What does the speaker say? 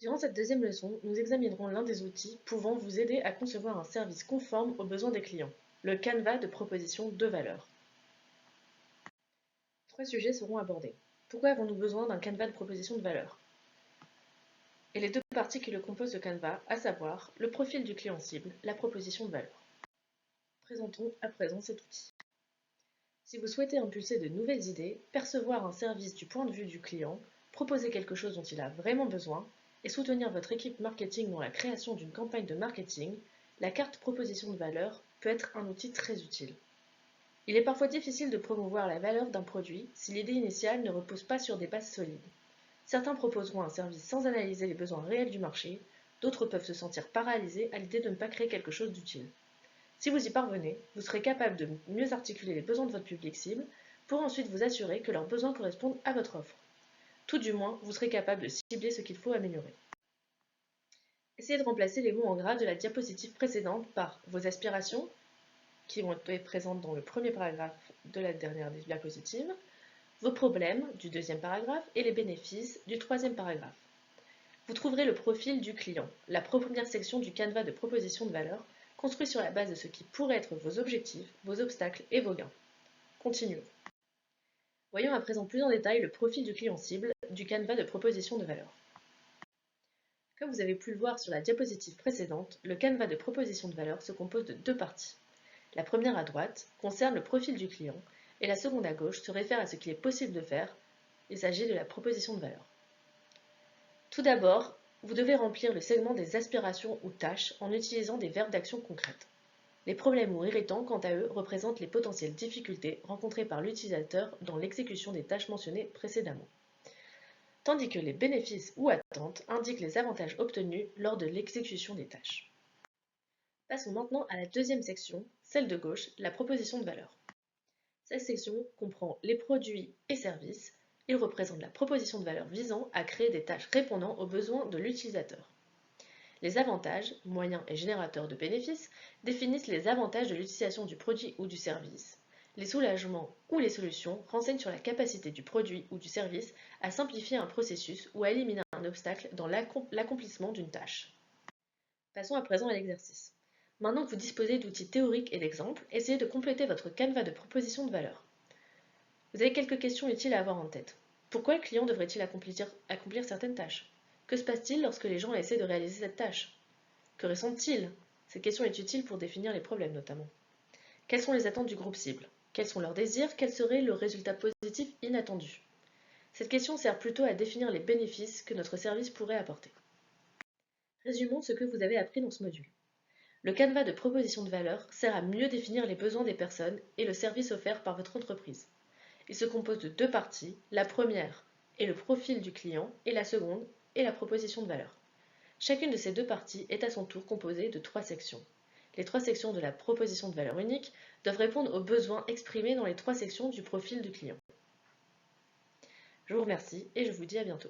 Durant cette deuxième leçon, nous examinerons l'un des outils pouvant vous aider à concevoir un service conforme aux besoins des clients, le Canva de proposition de valeur. Trois sujets seront abordés. Pourquoi avons-nous besoin d'un Canva de proposition de valeur? Et les deux parties qui le composent de Canva, à savoir le profil du client cible, la proposition de valeur. Présentons à présent cet outil. Si vous souhaitez impulser de nouvelles idées, percevoir un service du point de vue du client, proposer quelque chose dont il a vraiment besoin, et soutenir votre équipe marketing dans la création d'une campagne de marketing, la carte proposition de valeur peut être un outil très utile. Il est parfois difficile de promouvoir la valeur d'un produit si l'idée initiale ne repose pas sur des bases solides. Certains proposeront un service sans analyser les besoins réels du marché, d'autres peuvent se sentir paralysés à l'idée de ne pas créer quelque chose d'utile. Si vous y parvenez, vous serez capable de mieux articuler les besoins de votre public cible pour ensuite vous assurer que leurs besoins correspondent à votre offre. Tout du moins, vous serez capable de cibler ce qu'il faut améliorer. Essayez de remplacer les mots en gras de la diapositive précédente par vos aspirations, qui vont être présentes dans le premier paragraphe de la dernière diapositive, vos problèmes du deuxième paragraphe et les bénéfices du troisième paragraphe. Vous trouverez le profil du client, la première section du Canva de proposition de valeur, construit sur la base de ce qui pourrait être vos objectifs, vos obstacles et vos gains. Continuons. Voyons à présent plus en détail le profil du client cible du Canva de proposition de valeur. Comme vous avez pu le voir sur la diapositive précédente, le Canva de proposition de valeur se compose de deux parties. La première à droite concerne le profil du client et la seconde à gauche se réfère à ce qu'il est possible de faire. Il s'agit de la proposition de valeur. Tout d'abord, vous devez remplir le segment des aspirations ou tâches en utilisant des verbes d'action concrètes. Les problèmes ou irritants, quant à eux, représentent les potentielles difficultés rencontrées par l'utilisateur dans l'exécution des tâches mentionnées précédemment, tandis que les bénéfices ou attentes indiquent les avantages obtenus lors de l'exécution des tâches. Passons maintenant à la deuxième section, celle de gauche, la proposition de valeur. Cette section comprend les produits et services. Il représente la proposition de valeur visant à créer des tâches répondant aux besoins de l'utilisateur. Les avantages, moyens et générateurs de bénéfices définissent les avantages de l'utilisation du produit ou du service. Les soulagements ou les solutions renseignent sur la capacité du produit ou du service à simplifier un processus ou à éliminer un obstacle dans l'accomplissement d'une tâche. Passons à présent à l'exercice. Maintenant que vous disposez d'outils théoriques et d'exemples, essayez de compléter votre canevas de proposition de valeur. Vous avez quelques questions utiles à avoir en tête. Pourquoi le client devrait-il accomplir certaines tâches? Que se passe-t-il lorsque les gens essaient de réaliser cette tâche? Que ressentent-ils? Cette question est utile pour définir les problèmes notamment. Quelles sont les attentes du groupe cible? Quels sont leurs désirs? Quel serait le résultat positif inattendu? Cette question sert plutôt à définir les bénéfices que notre service pourrait apporter. Résumons ce que vous avez appris dans ce module. Le canevas de proposition de valeur sert à mieux définir les besoins des personnes et le service offert par votre entreprise. Il se compose de deux parties, la première est le profil du client et la seconde est la proposition de valeur. Chacune de ces deux parties est à son tour composée de trois sections. Les trois sections de la proposition de valeur unique doivent répondre aux besoins exprimés dans les trois sections du profil du client. Je vous remercie et je vous dis à bientôt.